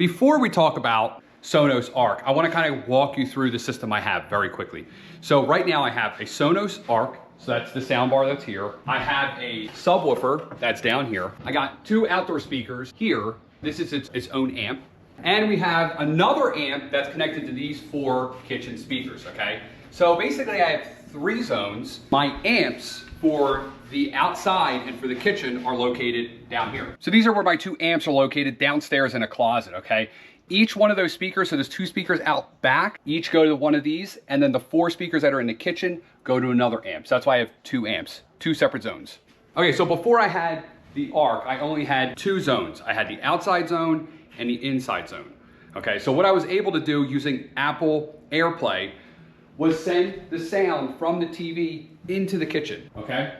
Before we talk about Sonos Arc, I want to kind of walk you through the system I have very quickly. So right now I have a Sonos Arc, so that's the soundbar that's here. I have a subwoofer that's down here. I got two outdoor speakers here. This is its own amp. And we have another amp that's connected to these four kitchen speakers, okay? So basically I have three zones. My amps for the outside and for the kitchen are located down here. So these are where my two amps are located, downstairs in a closet, okay? Each one of those speakers, so there's two speakers out back, each go to one of these, and then the four speakers that are in the kitchen go to another amp. So that's why I have two amps, two separate zones. Okay, so before I had the Arc, I only had two zones. I had the outside zone and the inside zone. Okay, so what I was able to do using Apple AirPlay was send the sound from the TV into the kitchen, okay?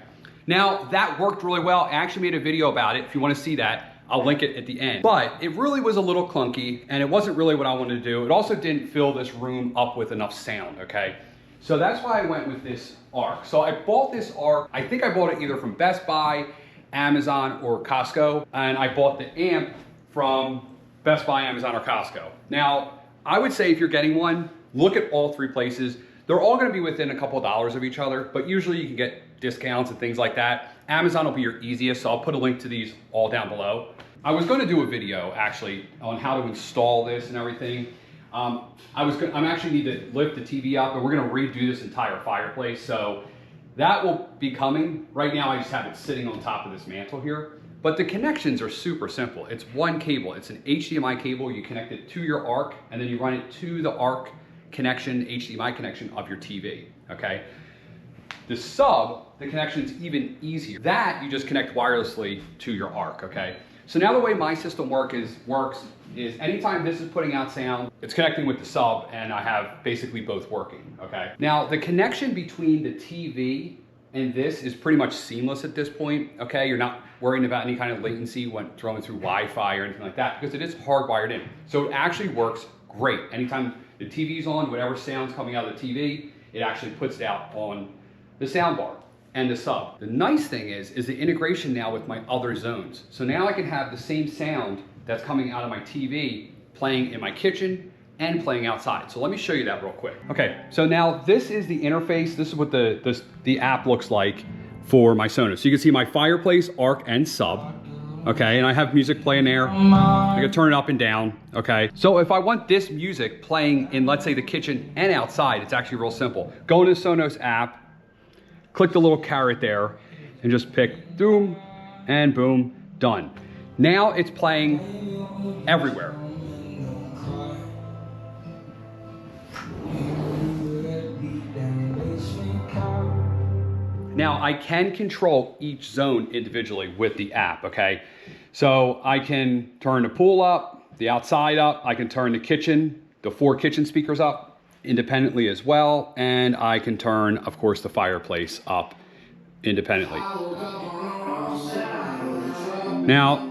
Now, that worked really well. I actually made a video about it. If you wanna see that, I'll link it at the end. But it really was a little clunky, and it wasn't really what I wanted to do. It also didn't fill this room up with enough sound, okay? So that's why I went with this Arc. So I bought this Arc, I think I bought it either from Best Buy, Amazon, or Costco, and I bought the amp from Best Buy, Amazon, or Costco. Now, I would say if you're getting one, look at all three places. They're all gonna be within a couple of dollars of each other, but usually you can get discounts and things like that. Amazon will be your easiest, so I'll put a link to these all down below. I was gonna do a video actually on how to install this and everything. I'm actually need to lift the TV up, and we're gonna redo this entire fireplace, so that will be coming. Right now I just have it sitting on top of this mantle here. But the connections are super simple. It's one cable. It's an HDMI cable. You connect it to your Arc, and then you run it to the Arc connection, HDMI connection of your TV, okay? The sub, the connection's even easier. That you just connect wirelessly to your Arc, okay? So now the way my system works is anytime this is putting out sound, it's connecting with the sub, and I have basically both working, okay? Now, the connection between the TV and this is pretty much seamless at this point, okay? You're not worrying about any kind of latency when throwing through Wi-Fi or anything like that, because it is hardwired in. So it actually works great. Anytime the TV's on, whatever sound's coming out of the TV, it actually puts it out on the soundbar and the sub. The nice thing is the integration now with my other zones. So now I can have the same sound that's coming out of my TV playing in my kitchen and playing outside. So let me show you that real quick. Okay, so now this is the interface. This is what the app looks like for my Sonos. So you can see my fireplace, Arc, and sub. Okay, and I have music playing there. I can turn it up and down, okay? So if I want this music playing in, let's say, the kitchen and outside, it's actually real simple. Go into Sonos app, click the little caret there, and just pick boom, and boom, done. Now it's playing everywhere. Now I can control each zone individually with the app, okay? So I can turn the pool up, the outside up, I can turn the kitchen, the four kitchen speakers up independently as well, and I can turn, of course, the fireplace up independently. Now,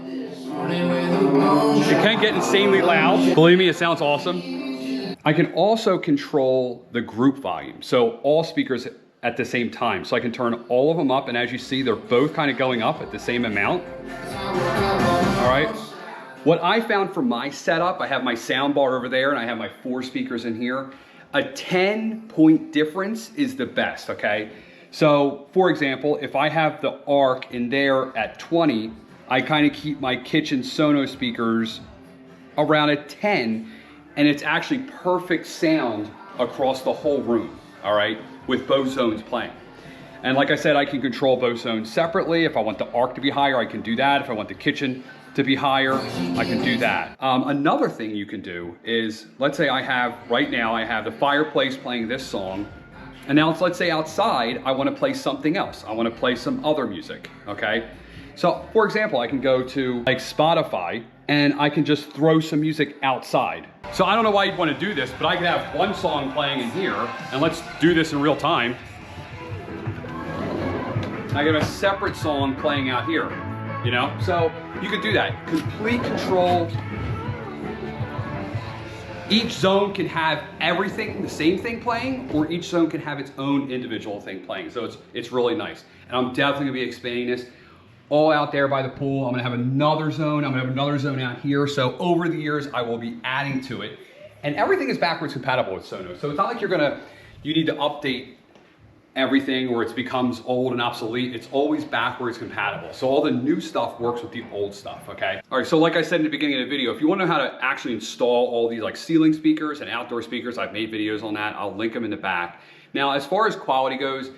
it can get insanely loud. Believe me, it sounds awesome. I can also control the group volume, so all speakers at the same time. So I can turn all of them up, and as you see, they're both kind of going up at the same amount. All right. What I found for my setup, I have my sound bar over there, and I have my four speakers in here. A 10-point difference is the best, okay? So, for example, if I have the Arc in there at 20, I kind of keep my kitchen Sonos speakers around a 10, and it's actually perfect sound across the whole room, all right, with both zones playing. And like I said, I can control both zones separately. If I want the Arc to be higher, I can do that. If I want the kitchen to be higher, I can do that. Another thing you can do is, let's say right now I have the fireplace playing this song, and now let's say outside, I want to play something else. I want to play some other music, okay? So for example, I can go to like Spotify, and I can just throw some music outside. So I don't know why you'd want to do this, but I can have one song playing in here, and let's do this in real time. I get a separate song playing out here, you know? So you could do that. Complete control. Each zone can have everything, the same thing playing, or each zone can have its own individual thing playing. So it's really nice. And I'm definitely gonna be expanding this. all out there by the pool. I'm gonna have another zone. I'm gonna have another zone out here. So over the years, I will be adding to it. And everything is backwards compatible with Sonos. So it's not like you need to update everything or it becomes old and obsolete. It's always backwards compatible. So all the new stuff works with the old stuff, okay? All right, so like I said in the beginning of the video, if you wanna know how to actually install all these like ceiling speakers and outdoor speakers, I've made videos on that. I'll link them in the back. Now, as far as quality goes,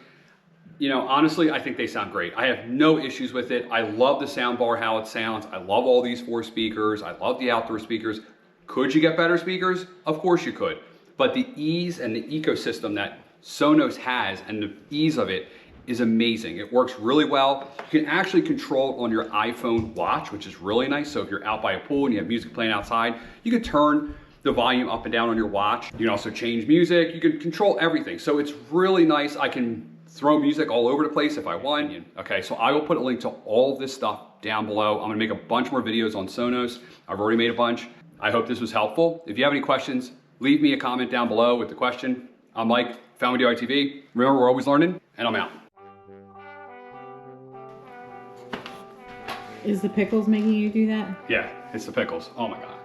you know, honestly, I think they sound great. I have no issues with it. I love the sound bar, how it sounds. I love all these 4 speakers. I love the outdoor speakers. Could you get better speakers? Of course you could. But the ease and the ecosystem that Sonos has and the ease of it is amazing. It works really well. You can actually control it on your iPhone watch, which is really nice. So if you're out by a pool and you have music playing outside, you can turn the volume up and down on your watch. You can also change music. You can control everything. So it's really nice. I can throw music all over the place if I want. Okay, so I will put a link to all of this stuff down below. I'm gonna make a bunch more videos on Sonos. I've already made a bunch. I hope this was helpful. If you have any questions, leave me a comment down below with the question. I'm Mike, Found Video ITV. Remember, we're always learning, and I'm out. Is the pickles making you do that? Yeah, it's the pickles. Oh my God.